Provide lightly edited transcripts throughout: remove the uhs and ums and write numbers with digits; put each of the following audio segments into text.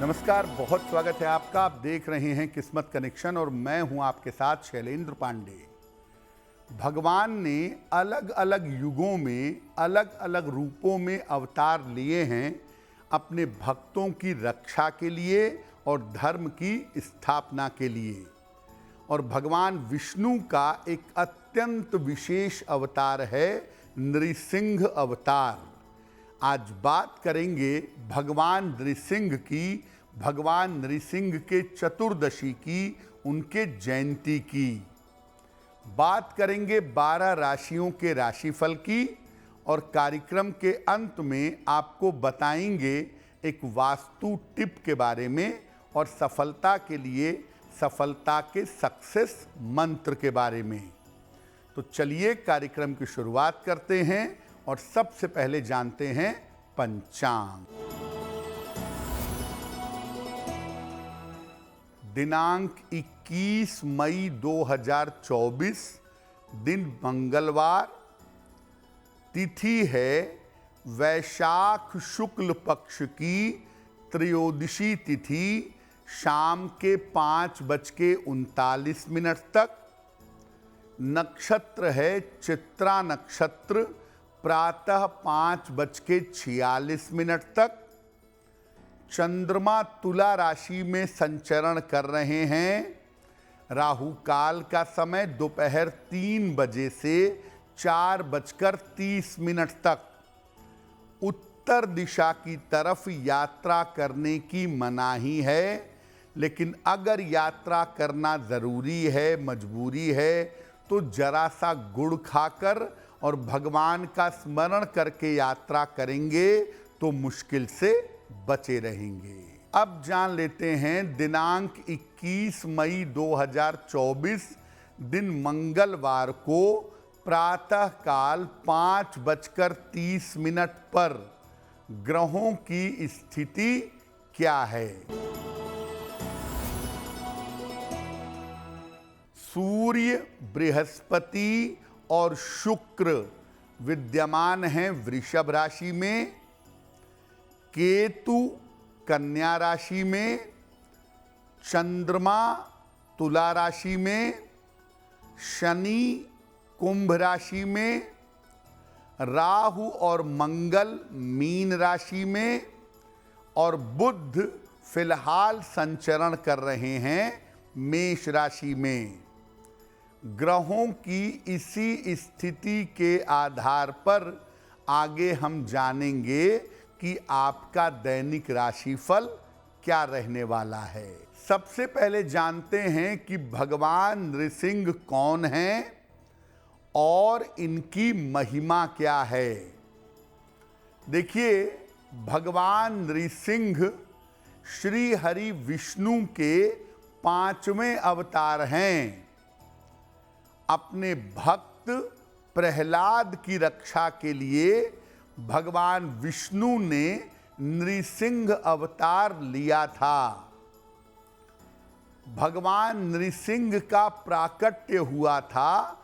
नमस्कार, बहुत स्वागत है आपका। आप देख रहे हैं किस्मत कनेक्शन और मैं हूं आपके साथ शैलेंद्र पांडे। भगवान ने अलग अलग युगों में अलग अलग रूपों में अवतार लिए हैं अपने भक्तों की रक्षा के लिए और धर्म की स्थापना के लिए। और भगवान विष्णु का एक अत्यंत विशेष अवतार है नृसिंह अवतार। आज बात करेंगे भगवान नृसिंह की, भगवान नृसिंह के चतुर्दशी की, उनके जयंती की। बात करेंगे 12 राशियों के राशिफल की और कार्यक्रम के अंत में आपको बताएंगे एक वास्तु टिप के बारे में और सफलता के लिए सफलता के सक्सेस मंत्र के बारे में। तो चलिए कार्यक्रम की शुरुआत करते हैं और सबसे पहले जानते हैं पंचांग। दिनांक 21 मई 2024, दिन मंगलवार, तिथि है वैशाख शुक्ल पक्ष की त्रयोदशी तिथि, शाम के 5:39 तक। नक्षत्र है चित्रा नक्षत्र, प्रातः 5:46 तक। चंद्रमा तुला राशि में संचरण कर रहे हैं। राहु काल का समय दोपहर 3 बजे से 4:30 तक। उत्तर दिशा की तरफ यात्रा करने की मनाही है, लेकिन अगर यात्रा करना ज़रूरी है, मजबूरी है, तो जरा सा गुड़ खाकर और भगवान का स्मरण करके यात्रा करेंगे तो मुश्किल से बचे रहेंगे। अब जान लेते हैं दिनांक 21 मई 2024, दिन मंगलवार को प्रातः काल 5:30 पर ग्रहों की स्थिति क्या है। सूर्य, बृहस्पति और शुक्र विद्यमान हैं वृषभ राशि में, केतु कन्या राशि में, चंद्रमा तुला राशि में, शनि कुंभ राशि में, राहु और मंगल मीन राशि में और बुध फिलहाल संचरण कर रहे हैं मेष राशि में। ग्रहों की इसी स्थिति के आधार पर आगे हम जानेंगे कि आपका दैनिक राशिफल क्या रहने वाला है। सबसे पहले जानते हैं कि भगवान नृसिंह कौन हैं और इनकी महिमा क्या है। देखिए, भगवान नृसिंह श्री हरि विष्णु के 5वें अवतार हैं। अपने भक्त प्रहलाद की रक्षा के लिए भगवान विष्णु ने नृसिंह अवतार लिया था। भगवान नृसिंह का प्राकट्य हुआ था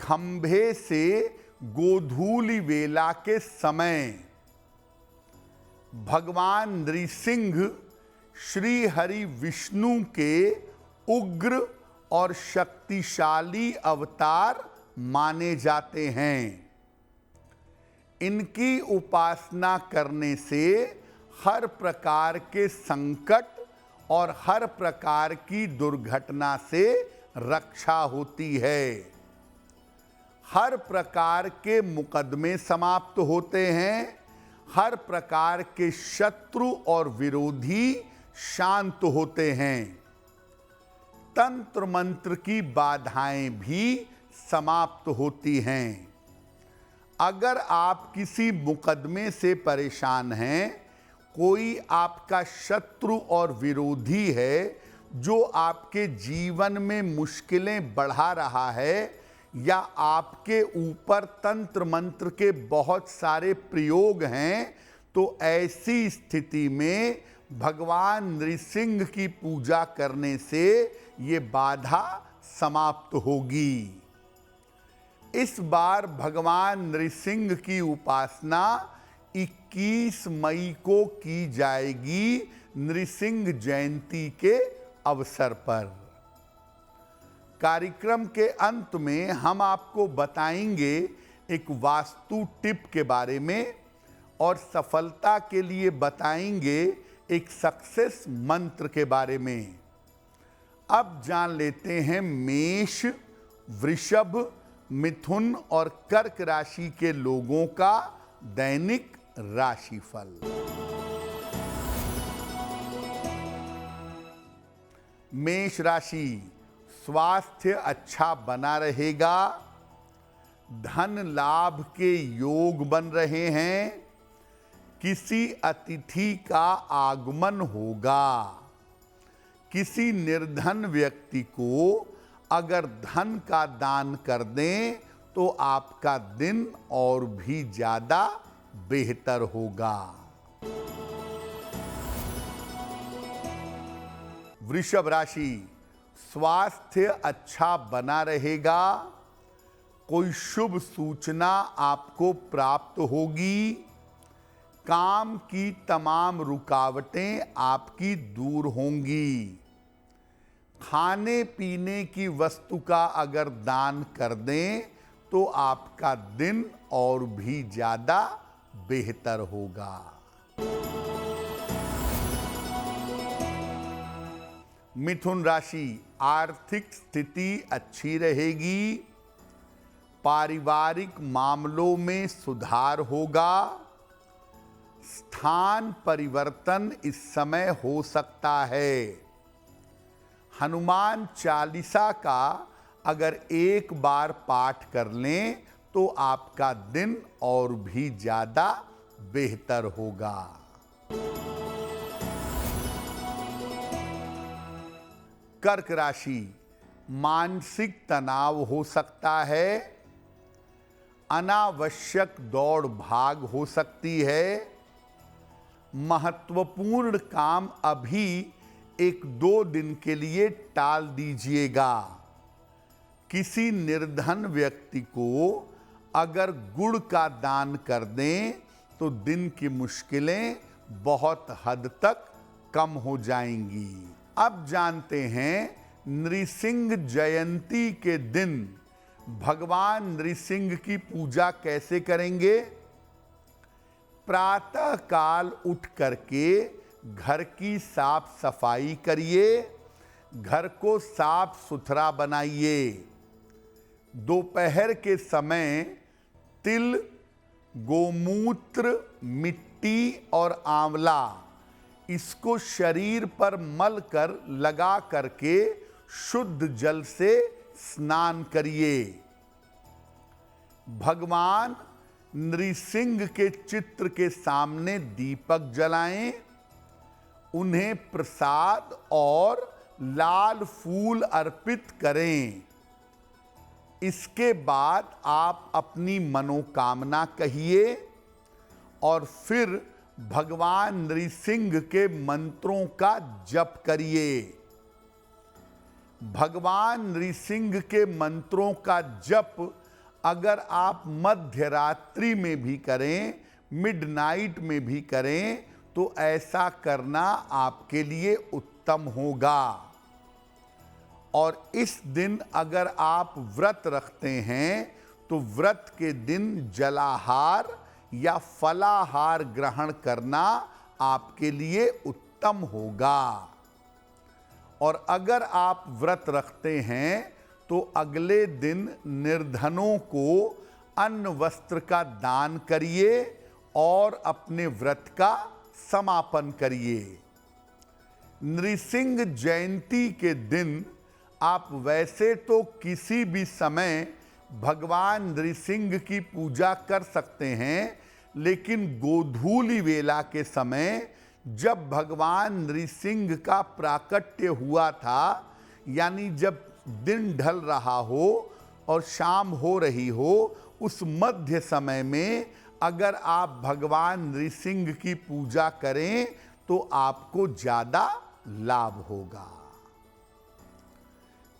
खंभे से गोधूलि वेला के समय। भगवान नृसिंह श्री हरि विष्णु के उग्र और शक्तिशाली अवतार माने जाते हैं। इनकी उपासना करने से हर प्रकार के संकट और हर प्रकार की दुर्घटना से रक्षा होती है। हर प्रकार के मुकदमे समाप्त होते हैं। हर प्रकार के शत्रु और विरोधी शांत होते हैं। तंत्र मंत्र की बाधाएं भी समाप्त होती हैं। अगर आप किसी मुकदमे से परेशान हैं, कोई आपका शत्रु और विरोधी है जो आपके जीवन में मुश्किलें बढ़ा रहा है, या आपके ऊपर तंत्र मंत्र के बहुत सारे प्रयोग हैं, तो ऐसी स्थिति में भगवान नृसिंह की पूजा करने से ये बाधा समाप्त होगी। इस बार भगवान नृसिंह की उपासना 21 मई को की जाएगी, नृसिंह जयंती के अवसर पर। कार्यक्रम के अंत में हम आपको बताएंगे एक वास्तु टिप के बारे में और सफलता के लिए बताएंगे एक सक्सेस मंत्र के बारे में। अब जान लेते हैं मेष, वृषभ, मिथुन और कर्क राशि के लोगों का दैनिक राशिफल। मेष राशि, स्वास्थ्य अच्छा बना रहेगा, धन लाभ के योग बन रहे हैं, किसी अतिथि का आगमन होगा। किसी निर्धन व्यक्ति को अगर धन का दान कर दें तो आपका दिन और भी ज्यादा बेहतर होगा। वृषभ राशि, स्वास्थ्य अच्छा बना रहेगा, कोई शुभ सूचना आपको प्राप्त होगी, काम की तमाम रुकावटें आपकी दूर होंगी। खाने पीने की वस्तु का अगर दान कर दें तो आपका दिन और भी ज्यादा बेहतर होगा। मिथुन राशि, आर्थिक स्थिति अच्छी रहेगी, पारिवारिक मामलों में सुधार होगा, स्थान परिवर्तन इस समय हो सकता है। हनुमान चालीसा का अगर एक बार पाठ कर लें तो आपका दिन और भी ज्यादा बेहतर होगा। कर्क राशि, मानसिक तनाव हो सकता है, अनावश्यक दौड़ भाग हो सकती है, महत्वपूर्ण काम अभी 1-2 दिन के लिए टाल दीजिएगा। किसी निर्धन व्यक्ति को अगर गुड़ का दान कर दें तो दिन की मुश्किलें बहुत हद तक कम हो जाएंगी। अब जानते हैं नृसिंह जयंती के दिन भगवान नृसिंह की पूजा कैसे करेंगे। प्रातः काल उठ करके घर की साफ सफाई करिए, घर को साफ सुथरा बनाइए। दोपहर के समय तिल, गोमूत्र, मिट्टी और आंवला इसको शरीर पर मल कर लगा करके शुद्ध जल से स्नान करिए। भगवान नृसिंह के चित्र के सामने दीपक जलाएं, उन्हें प्रसाद और लाल फूल अर्पित करें। इसके बाद आप अपनी मनोकामना कहिए और फिर भगवान नृसिंह के मंत्रों का जप करिए। भगवान नृसिंह के मंत्रों का जप अगर आप मध्य रात्रि में भी करें, मिडनाइट में भी करें तो ऐसा करना आपके लिए उत्तम होगा। और इस दिन अगर आप व्रत रखते हैं तो व्रत के दिन जलाहार या फलाहार ग्रहण करना आपके लिए उत्तम होगा। और अगर आप व्रत रखते हैं तो अगले दिन निर्धनों को अन्न वस्त्र का दान करिए और अपने व्रत का समापन करिए। नृसिंह जयंती के दिन आप वैसे तो किसी भी समय भगवान नृसिंह की पूजा कर सकते हैं, लेकिन गोधूली वेला के समय जब भगवान नृसिंह का प्राकट्य हुआ था, यानी जब दिन ढल रहा हो और शाम हो रही हो, उस मध्य समय में अगर आप भगवान नृसिंह की पूजा करें तो आपको ज्यादा लाभ होगा।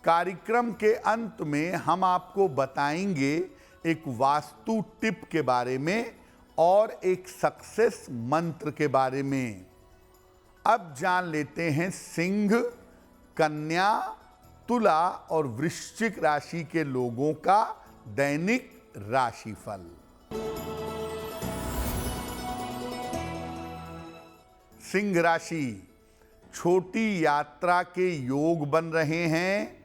कार्यक्रम के अंत में हम आपको बताएंगे एक वास्तु टिप के बारे में और एक सक्सेस मंत्र के बारे में। अब जान लेते हैं सिंह, कन्या, तुला और वृश्चिक राशि के लोगों का दैनिक राशिफल। सिंह राशि, छोटी यात्रा के योग बन रहे हैं।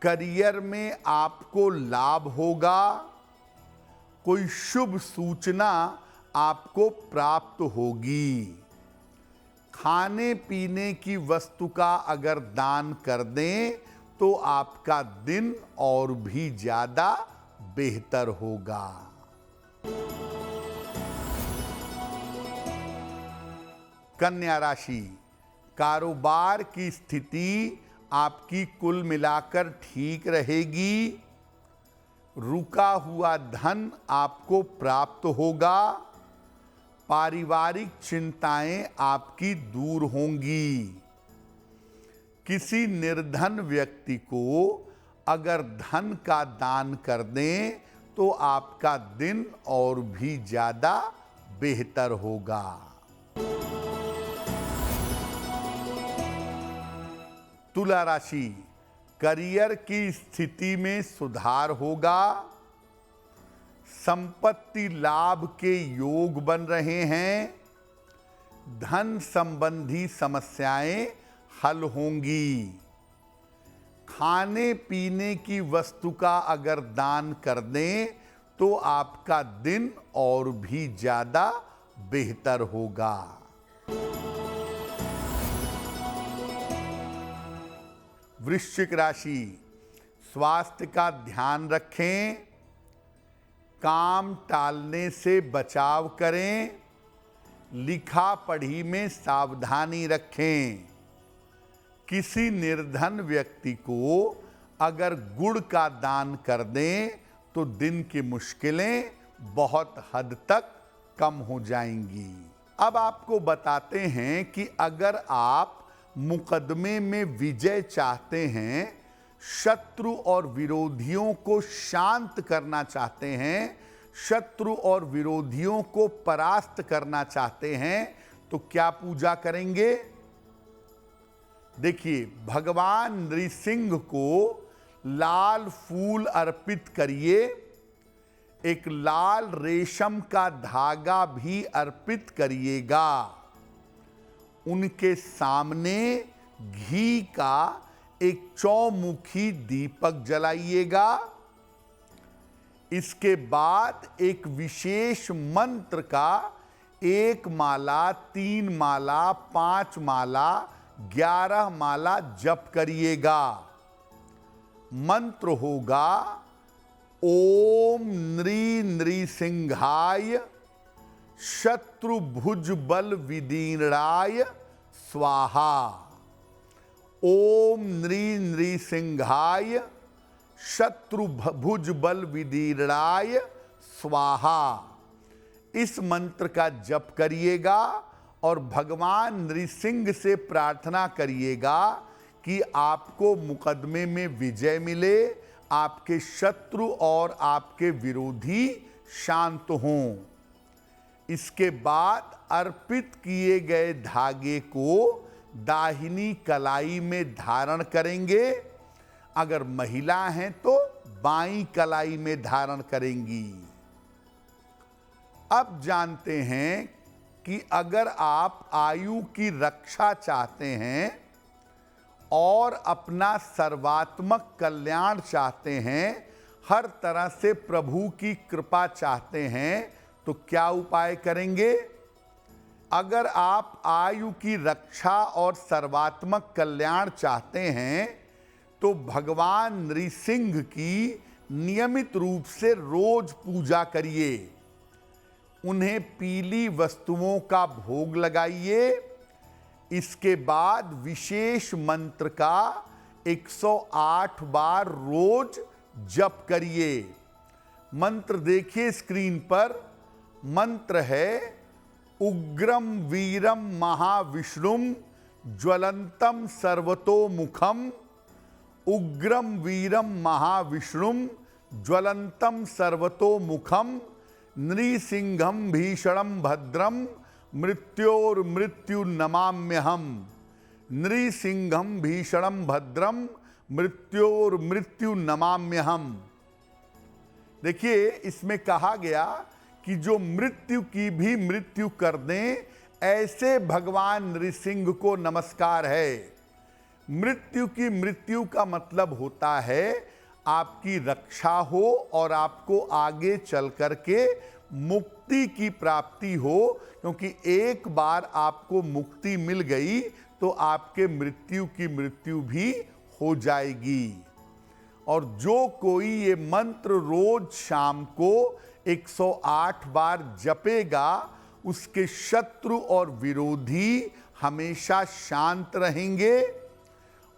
करियर में आपको लाभ होगा। कोई शुभ सूचना आपको प्राप्त होगी। खाने पीने की वस्तु का अगर दान कर दें तो आपका दिन और भी ज्यादा बेहतर होगा। कन्या राशि, कारोबार की स्थिति आपकी कुल मिलाकर ठीक रहेगी। रुका हुआ धन आपको प्राप्त होगा। पारिवारिक चिंताएं आपकी दूर होंगी। किसी निर्धन व्यक्ति को अगर धन का दान कर दें तो आपका दिन और भी ज्यादा बेहतर होगा। तुला राशि, करियर की स्थिति में सुधार होगा। संपत्ति लाभ के योग बन रहे हैं। धन संबंधी समस्याएं हल होंगी। खाने पीने की वस्तु का अगर दान कर दें तो आपका दिन और भी ज्यादा बेहतर होगा। वृश्चिक राशि, स्वास्थ्य का ध्यान रखें। काम टालने से बचाव करें। लिखा पढ़ी में सावधानी रखें। किसी निर्धन व्यक्ति को अगर गुड़ का दान कर दें तो दिन की मुश्किलें बहुत हद तक कम हो जाएंगी। अब आपको बताते हैं कि अगर आप मुकदमे में विजय चाहते हैं, शत्रु और विरोधियों को शांत करना चाहते हैं, शत्रु और विरोधियों को परास्त करना चाहते हैं, तो क्या पूजा करेंगे? देखिए, भगवान नृसिंह को लाल फूल अर्पित करिए। एक लाल रेशम का धागा भी अर्पित करिएगा। उनके सामने घी का एक चौमुखी दीपक जलाइएगा। इसके बाद एक विशेष मंत्र का 1 माला, 3 माला, 5 माला, 11 माला जप करिएगा। मंत्र होगा ओम नृसिंहाय शत्रुभुज बल विदीर्णाय स्वाहा। ओम नृसिंहाय शत्रुभुज बल विदीर्णाय स्वाहा। इस मंत्र का जप करिएगा और भगवान नृसिंह से प्रार्थना करिएगा कि आपको मुकदमे में विजय मिले, आपके शत्रु और आपके विरोधी शांत हों। इसके बाद अर्पित किए गए धागे को दाहिनी कलाई में धारण करेंगे। अगर महिला हैं तो बाईं कलाई में धारण करेंगी। अब जानते हैं कि अगर आप आयु की रक्षा चाहते हैं और अपना सर्वात्मक कल्याण चाहते हैं, हर तरह से प्रभु की कृपा चाहते हैं, तो क्या उपाय करेंगे? अगर आप आयु की रक्षा और सर्वात्मक कल्याण चाहते हैं तो भगवान नृसिंह की नियमित रूप से रोज पूजा करिए। उन्हें पीली वस्तुओं का भोग लगाइए। इसके बाद विशेष मंत्र का 108 बार रोज जप करिए। मंत्र देखिए स्क्रीन पर। मंत्र है उग्रम वीरम महाविष्णुम ज्वलंतम सर्वतोमुखम। उग्रम वीरम महाविष्णुम ज्वलंतम सर्वतोमुखम नृसिंहम भीषणम भद्रम मृत्योर्मृत्यु नमाम्यहम, नृसिंहम भीषणम भद्रम मृत्योर्मृत्यु नमाम्यहम। देखिए, इसमें कहा गया कि जो मृत्यु की भी मृत्यु कर दें, ऐसे भगवान नृसिंह को नमस्कार है। मृत्यु की मृत्यु का मतलब होता है आपकी रक्षा हो और आपको आगे चल करके मुक्ति की प्राप्ति हो, क्योंकि एक बार आपको मुक्ति मिल गई तो आपके मृत्यु की मृत्यु भी हो जाएगी। और जो कोई ये मंत्र रोज शाम को 108 बार जपेगा, उसके शत्रु और विरोधी हमेशा शांत रहेंगे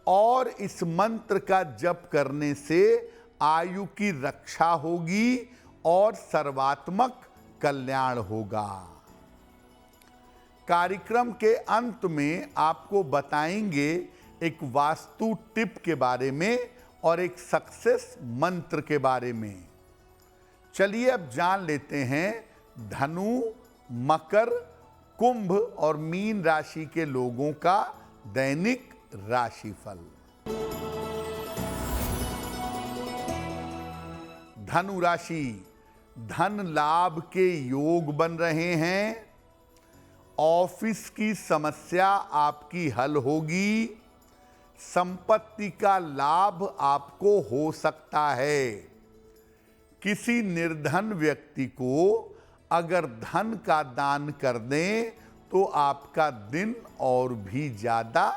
और इस मंत्र का जप करने से आयु की रक्षा होगी और सर्वात्मक कल्याण होगा। कार्यक्रम के अंत में आपको बताएंगे एक वास्तु टिप के बारे में और एक सक्सेस मंत्र के बारे में। चलिए अब जान लेते हैं धनु, मकर, कुंभ और मीन राशि के लोगों का दैनिक राशिफल। धनु राशि, धन लाभ के योग बन रहे हैं। ऑफिस की समस्या आपकी हल होगी। संपत्ति का लाभ आपको हो सकता है। किसी निर्धन व्यक्ति को अगर धन का दान कर दें तो आपका दिन और भी ज्यादा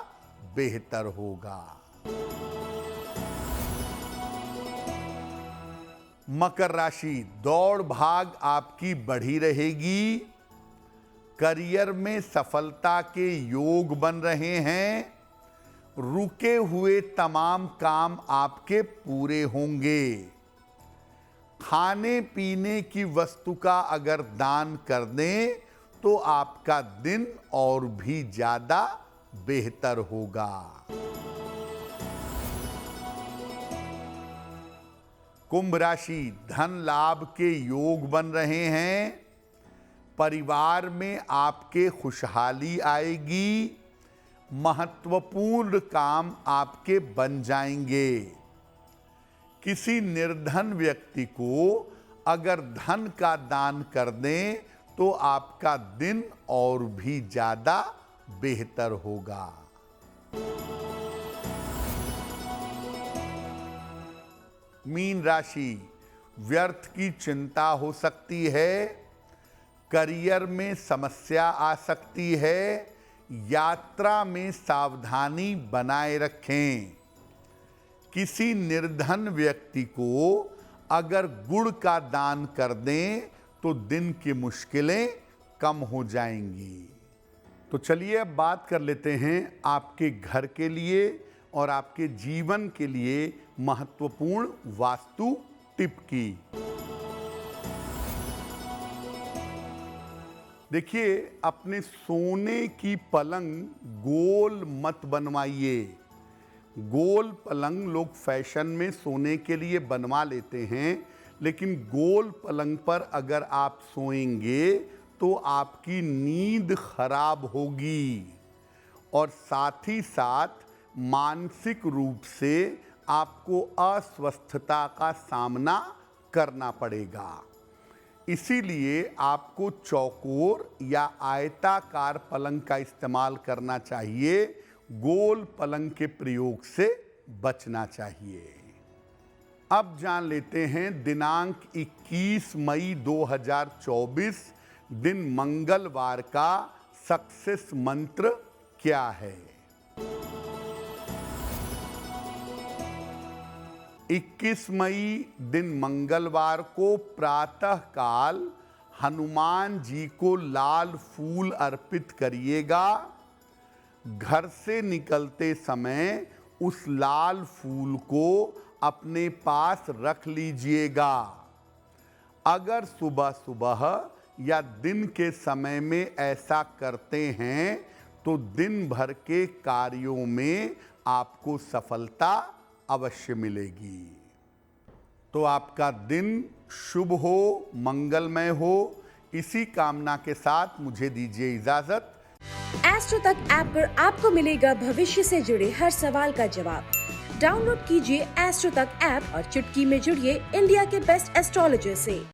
बेहतर होगा। मकर राशि, दौड़ भाग आपकी बढ़ी रहेगी। करियर में सफलता के योग बन रहे हैं। रुके हुए तमाम काम आपके पूरे होंगे। खाने पीने की वस्तु का अगर दान कर दें तो आपका दिन और भी ज्यादा बेहतर होगा। कुंभ राशि, धन लाभ के योग बन रहे हैं। परिवार में आपके खुशहाली आएगी। महत्वपूर्ण काम आपके बन जाएंगे। किसी निर्धन व्यक्ति को अगर धन का दान कर दें तो आपका दिन और भी ज्यादा बेहतर होगा। मीन राशि, व्यर्थ की चिंता हो सकती है। करियर में समस्या आ सकती है। यात्रा में सावधानी बनाए रखें। किसी निर्धन व्यक्ति को अगर गुड़ का दान कर दें तो दिन की मुश्किलें कम हो जाएंगी। तो चलिए अब बात कर लेते हैं आपके घर के लिए और आपके जीवन के लिए महत्वपूर्ण वास्तु टिप की। देखिए, अपने सोने की पलंग गोल मत बनवाइए। गोल पलंग लोग फैशन में सोने के लिए बनवा लेते हैं, लेकिन गोल पलंग पर अगर आप सोएंगे तो आपकी नींद खराब होगी और साथ ही साथ मानसिक रूप से आपको अस्वस्थता का सामना करना पड़ेगा। इसीलिए आपको चौकोर या आयताकार पलंग का इस्तेमाल करना चाहिए। गोल पलंग के प्रयोग से बचना चाहिए। अब जान लेते हैं दिनांक 21 मई 2024 दिन मंगलवार का सक्सेस मंत्र क्या है। 21 मई दिन मंगलवार को प्रातः काल हनुमान जी को लाल फूल अर्पित करिएगा। घर से निकलते समय उस लाल फूल को अपने पास रख लीजिएगा। अगर सुबह सुबह या दिन के समय में ऐसा करते हैं तो दिन भर के कार्यों में आपको सफलता अवश्य मिलेगी। तो आपका दिन शुभ हो, मंगलमय हो, इसी कामना के साथ मुझे दीजिए इजाजत। एस्ट्रो तक ऐप पर आपको मिलेगा भविष्य से जुड़े हर सवाल का जवाब। डाउनलोड कीजिए एस्ट्रो तक ऐप और चुटकी में जुड़िए इंडिया के बेस्ट एस्ट्रोलॉजर से।